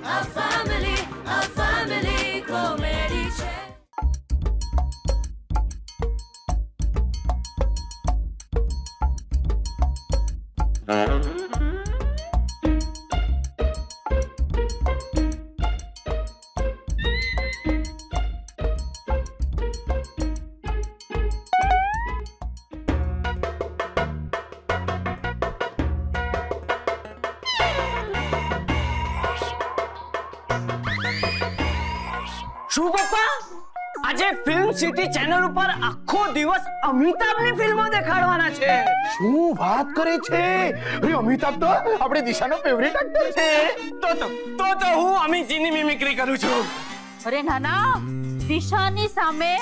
a family comedy છે. શું પપ્પા આજે ફિલ્મ સિટી ચેનલ ઉપર આખો દિવસ અમિતાભની ફિલ્મો દેખાડવાના છે. શું વાત કરે છે? અરે અમિતાભ તો આપણી દિશાનો ફેવરિટ એક્ટર છે. તો હું અમિતજીની મિમિક્રી કરું છું. અરે નાના, દિશાની સામે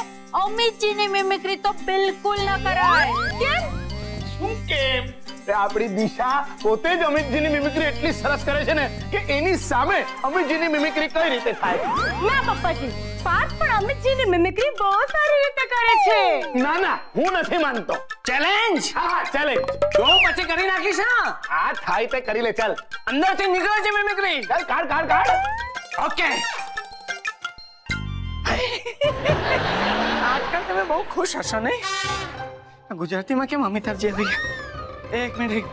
અમિતજીની મિમિક્રી તો બિલકુલ ન કરાય. કેમ? શું કેમ? આપણી દિશા પોતે જ અમિતજીની મિમિક્રી એટલી સરસ કરે છે ને કે એની સામે અમિતજીની મિમિક્રી કઈ રીતે થાય? ના પપ્પાજી, પાર્થ પણ અમિતજીની મિમિક્રી બહુ સારી રીતે કરે છે. ના ના, હું નથી માનતો. ચેલેન્જ. હા ચેલેન્જ. તો પછી કરી નાખીશ. હા થાય તે કરી લે. ચાલ અંદરથી નીકળે છે મિમિક્રી. ચાલ કાઢ. ઓકે. આજકાલ તમે બહુ ખુશ હશો ને? ગુજરાતીમાં કેમ અમિતાભજી આવી ગયા? એક મિનિટ.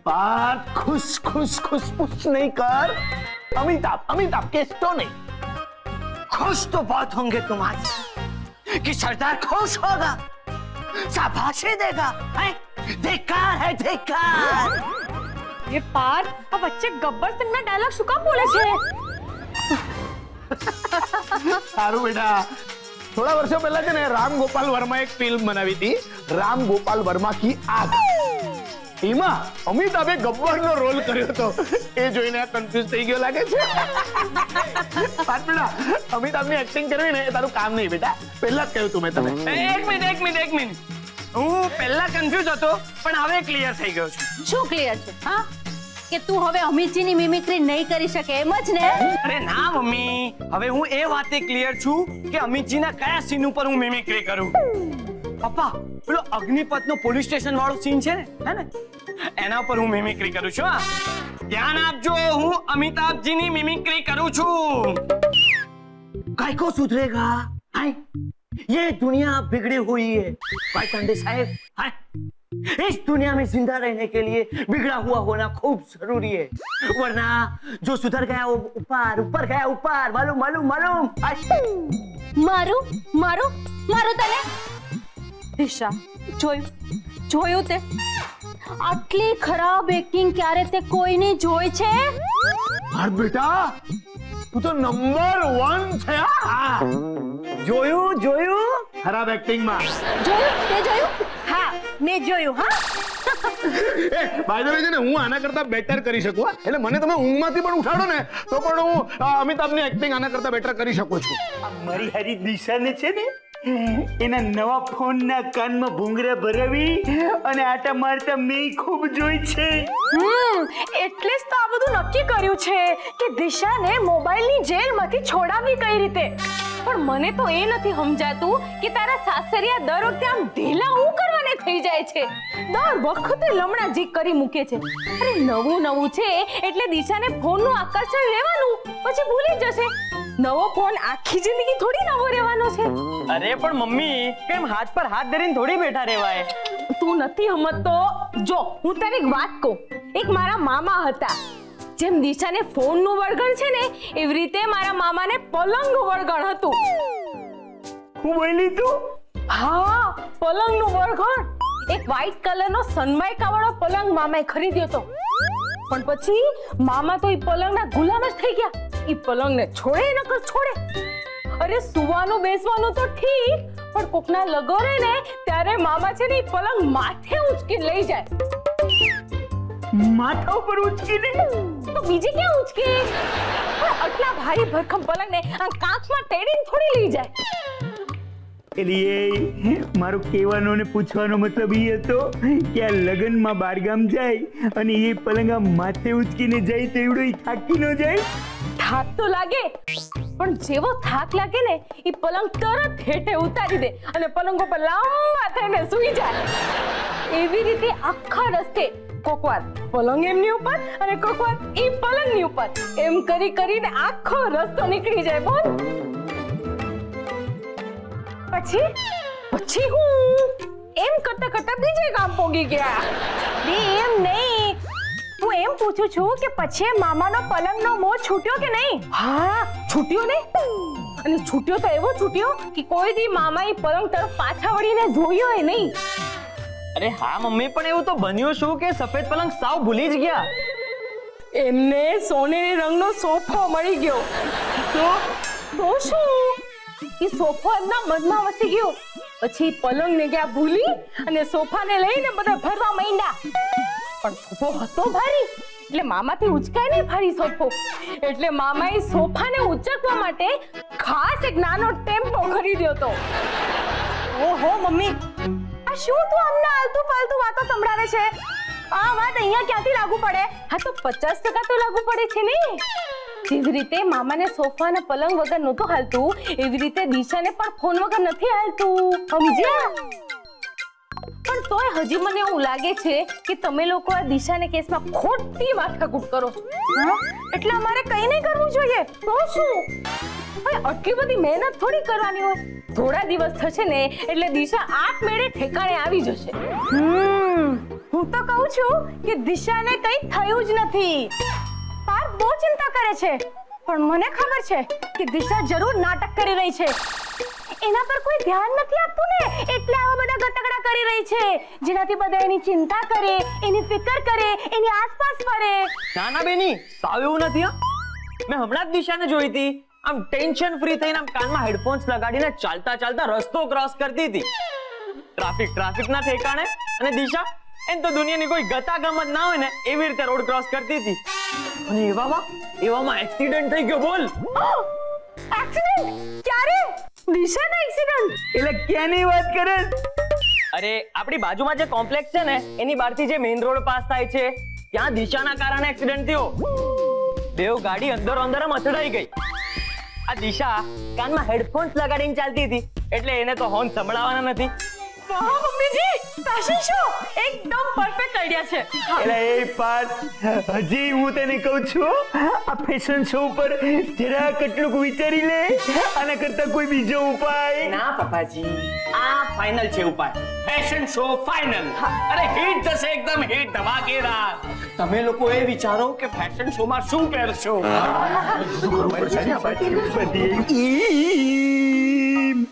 बात खुश पुश नहीं कर. अमिताभ केस तो नहीं. खुश तो बहुत होंगे तुम आज कि सरदार खुश होगा, शाबाशी देगा. धिक्कार है धिक्कार. ये पार्थ આ વચ્ચે ગબ્બર સિંહના ડાયલોગ શું કામ બોલે છે? સારું બેટા. થોડા વર્ષો પહેલા છે ને રામ ગોપાલ વર્મા એક ફિલ્મ બનાવી હતી, રામ ગોપાલ વર્મા કી આગ. એમાં અમિતાભે ગબ્બરનો રોલ કર્યો હતો. એ જોઈને આ કન્ફ્યુઝ થઈ ગયો લાગે છે. બેટા અમિતાભની એક્ટિંગ કરવી ને એ તારું કામ નહીં બેટા. પહેલા જ કહ્યું તું મેં તને. એક મિનિટ. હું પહેલા કન્ફ્યુઝ હતો પણ હવે ક્લિયર થઈ ગયો છું. શું ક્લિયર છે? હા, કે તું હવે અમિતજીની મિમિક્રી નહીં કરી શકે એમ જ ને? અરે ના મમ્મી, હવે હું એ વાતે ક્લિયર છું કે અમિતજીના કયા સીન ઉપર હું મિમિક્રી કરું. પપ્પા, પેલો અગ્નિપથનો પોલીસ સ્ટેશન વાળો સીન છે ને, હે ને, એના પર હું મિમિક્રી કરું છું. ધ્યાન આપજો, હું અમિતાભજીની મિમિક્રી કરું છું. કાઈ કો સુધરેગા? હાય, ये दुनिया बिगड़ी हुई है पाइकंडे साहब. इस दुनिया में जिंदा रहने के लिए बिगड़ा हुआ होना खूब जरूरी है, वरना जो सुधर गया वो ऊपर गया मालूम. મારું તને દિશા જોયું તે આટલી ખરાબ એક્ટિંગ ક્યારે તે કોઈની જોઈ છે? અરે બેટા તું તો નંબર 1 છે. જોયું ખરાબ એક્ટિંગ માં. જોયું? હા, મેં જોયું. હા, બાય ધ વે છે ને હું આના કરતા બેટર કરી શકું. એટલે મને તમે ઊંઘમાંથી પણ ઉઠાડો ને તો પણ હું અમિતાભની એક્ટિંગ આના કરતા બેટર કરી શકું છું. મારી હારી દિશાને છે ને એના નવા ફોનના કાનમાં ભૂંગરા ભરાવી અને આટા મારતા મેં ખૂબ જોઈ છે. એટલે જ તો આ બધું નક્કી કર્યું છે કે દિશાને મોબાઈલની જેલમાંથી છોડાવવી કઈ રીતે. પણ મને તો એ નથી સમજાતું કે તારા સાસરિયા દર વખતે આમ ઢીલા હું કરવાને થઈ જાય છે. દર વખતે લમણા જીક કરી મૂકે છે. અરે નવું છે એટલે દિશાને ફોનનું આકર્ષણ રહેવાનું, પછી ભૂલી જશે. નવો ફોન આખી જિંદગી થોડી નવો રહેવાનો છે. અરે પણ મમ્મી, કેમ હાથ પર હાથ ધરીને થોડી બેઠા રહેવાય? તું નથી સમજતો. જો હું તને એક વાત કહું, એક મારા મામા હતા. જેમ દિશાને ફોનનું વળગણ છે ને એવી રીતે મારા મામાને પલંગનું વળગણ હતું. હું બોલી તું? હા, પલંગનું વળગણ. એક વ્હાઈટ કલરનો સનમાઇકા વાળો પલંગ મામાએ ખરીદ્યો હતો. પણ પછી મામા તો એ પલંગના ગુલામ જ થઈ ગયા. એ પલંગને છોડે. અરે સુવાનું બેસવાનું તો ઠીક, પણ કોકના લગોરે ને ત્યારે મામા છે ને એ પલંગ માથે ઉચકીને લઈ જાય. માથા ઉપર ઉચકીને? તો બીજી ક્યાં ઉચકે? આટલા ભારી ભરખમ પલંગને આ કાંચમાં તેડીને થોડી લઈ જાય. એટલે મારો કહેવાનો ને પૂછવાનો મતલબ એ હતો કે આ લગનમાં બારગામ જાય અને એ પલંગ માથે ઉચકીને જાય તો એવડો થાકી ન જાય. થાક તો લાગે, પણ જેવો થાક લાગે ને એ પલંગ તરત હેઠે ઉતારી દે અને પલંગ ઉપર લાંબા થઈને સૂઈ જાય. એવી રીતે આખા રસ્તે કોક વાર પલંગ એમની ઉપર અને કોક વાર ઈ પલંગની ઉપર, એમ કરી કરીને આખો રસ્તો નીકળી જાય. બોલ પછી હું એમ કરતા બીજે ગામ પોગી ગયા. બે એમ નહીં, હું એમ પૂછું છું કે પછી મામાનો પલંગનો મોહ છૂટ્યો કે નહીં? હા, છૂટ્યો ને. અને છૂટ્યો તો એવો છૂટ્યો કે કોઈ દી મામાએ પલંગ તરફ પાછા વળીને જોયો એ નહીં. અરે હા મમ્મી, પણ એવું તો બન્યું શું કે સફેદ પલંગ સાવ ભૂલી જ ગયા. એમને સોનેરી રંગનો સોફો મળી ગયો. તો શું? એ સોફો એમના મનમાં વસી ગયો. પછી પલંગને ગયા ભૂલી અને સોફાને લઈને બધા ફરવા માંડ્યા. પણ સોફો હતો ભારી, એટલે મામાથી ઉચકાય નહીં ભારી સોફો. એટલે મામાએ સોફાને ઉચકવા માટે ખાસ એક નાનો ટેમ્પો ખરીદ્યો હતો. ઓહો મમ્મી, આ શું તું અમને આલતુ ફાલતુ વાતો સંભળાવે છે? આ વાત અહીંયા ક્યાંથી લાગુ પડે? હા તો 50% તો લાગુ પડે છે ને. જેવી રીતે મામાને સોફા અને પલંગ વગર નહોતું હાલતું, એવી રીતે દિશાને પણ ફોન વગર નથી હાલતું. સમજ્યા? પણ તોય હજી મને એવું લાગે છે કે તમે લોકો આ દિશાને કેસમાં ખોટી માથાકૂટ કરો છો. એટલે અમારે કંઈ નહીં કરવું જોઈએ. તો શું? હવે આટલી બધી મહેનત થોડી કરવાની હોય. થોડા દિવસ થશે ને એટલે દિશા આપમેળે ઠેકાણે આવી જશે. હું તો કહું છું કે દિશાને કંઈ થયું જ નથી. પાર્થ બહુ ચિંતા કરે છે, પણ મને ખબર છે કે દિશા જરૂર નાટક કરી રહી છે. એના પર કોઈ ધ્યાન નથી આપતું ને, એટલે આવા બધા ગતગડા કરી રહી છે, જેનાથી બધા એની ચિંતા કરે, એની ફિકર કરે, એની આસપાસ ફરે. ના ના બેની, સાવ એવું નથી. મેં હમણાં જ દિશાને જોઈ હતી, આમ ટેન્શન ફ્રી થઈને આમ કાનમાં હેડફોન્સ લગાડીને ચાલતા રસ્તો ક્રોસ કરતી હતી. ટ્રાફિક ના ઠેકાણે. અને દિશા એમ તો દુનિયાની કોઈ ગતાગમ જ ના હોય ને એવી રીતે રોડ ક્રોસ કરતી હતી. અને એવામાં એક્સિડન્ટ થઈ ગયો. બોલ. એક્સિડન્ટ? ક્યારે? દિશાનો એક્સિડન્ટ? એટલે ક્યાંની વાત કરે? અરે આપણી બાજુમાં જે કોમ્પ્લેક્સ છે ને એની બહારથી જે મેઇન રોડ પાસ થાય છે ત્યાં દિશાના કારણે એક્સિડન્ટ થયો. બેવ ગાડી અંદર અથડાઈ ગઈ. આ દિશા કાનમાં હેડફોન્સ લગાડીને ચાલતી હતી એટલે એને તો હોર્ન સંભળાવવાના નથી. વાહ મમ્મીજી, તાશી શું એકદમ પરફેક્ટ આઈડિયા છે. એટલે એ પાર્થ, હજી હું તને કહું છું, આ ફેશન શો પર જરા કેટલુંક વિચારી લે. આના કરતા કોઈ બીજો ઉપાય? ના પપ્પાજી, આ ફાઇનલ છે ઉપાય. Fashion show final. અરે હિટ થશે, એકદમ હિટ, ધમાકેદાર. તમે લોકો એ વિચારો કે ફેશન શો માં શું પહેરશો.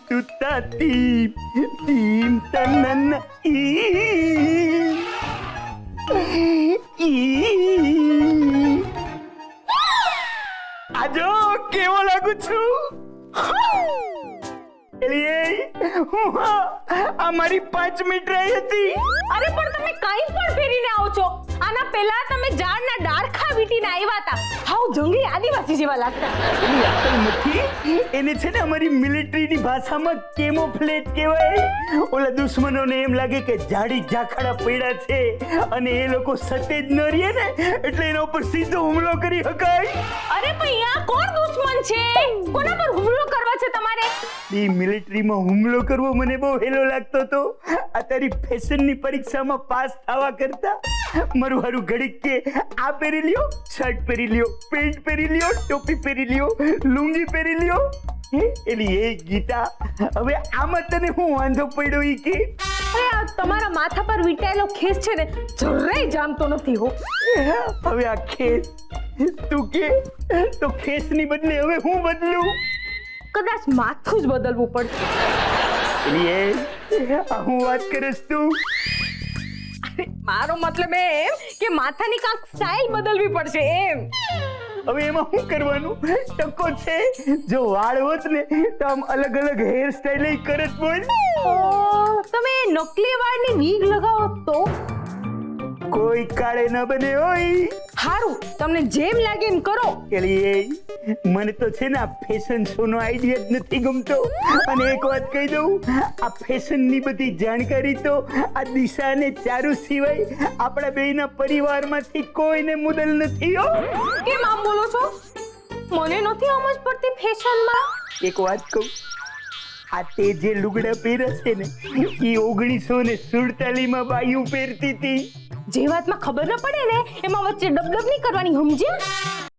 તુતાતી તીમ તનન આજો કેવો લાગુ છું? આ મારી 5 મિનિટ રહી હતી. અરે પણ તમે કઈ પણ ફેરીને આવો છો. આના પહેલા તમે ઝાડના ડાળખા વીટીને આવ્યા હતા. હાવ જંગલી આદિવાસી જેવા લાગતા. એની અકલ નથી. એને છે ને અમારી મિલિટરીની ભાષામાં કેમોફ્લેજ કહેવાય. ઓલા દુશ્મનોને એમ લાગે કે જાડી ઝાખડા પડ્યા છે અને એ લોકો સતેજ ન રહે ને એટલે એના ઉપર સીધો હુમલો કરી શકાય. અરે પણ આ કોણ દુશ્મન છે? કોના પર હુમલો કરવા છે તમારે? એ મિલિટરીમાં હુમલો કરવો મને બહુ હેલો લાગતો હતો. આ તારી ફેશનની પરીક્ષામાં પાસ થવા કરતા મારું હારું ઘડીક કે આ પહેરી લ્યો, શર્ટ પહેરી લ્યો, પેન્ટ પહેરી લ્યો, ટોપી પહેરી લ્યો, લુંગી પહેરી લ્યો. એલી એ ગીતા, હવે આમાં તને હું વાંધો પડ્યો ઈ કે? અરે આ તમારા માથા પર વીંટાયેલો ખેસ છે ને જરાય જામતો નથી હો. હવે આ ખેસ તું કે તો ખેસની બદલે હવે હું બદલું? કદાચ માથું જ બદલવું પડશે. એલી એ હું વાત કરીશ તું? મારો મતલબ એમ કે માથાની કાંક સ્ટાઇલ બદલવી પડશે એમ. હવે એમાં શું કરવાનું? ટકો છે. જો વાળ હોત ને તો આમ અલગ અલગ હેર સ્ટાઇલ કરત. બોલ. તમે નકલી વાળની વીગ લગાવો તો કોઈ કાળે ન બને હોય. હારું, તમને જેમ લાગે એમ કરો. એલી મને તો છે ને આ ફેશન શો નો આઈડિયા જ નથી ગમતો. અને એક વાત કહી દઉં, આ ફેશન ની બધી જાણકારી તો આ દિશા ને ચારુ સિવાય આપણા બેયના પરિવારમાંથી કોઈને મુદલ નથી હો. કેમ આમ બોલો છો? મને નથી સમજ પડતી ફેશનમાં. એક વાત કહું, આ તે જે લુગડા પહેરસ છે ને એ 1947 માં બાયું પહેરતી હતી. જે વાતમાં ખબર ન પડે ને એમાં વચ્ચે ડબડબ નહીં કરવાની, સમજ્યા?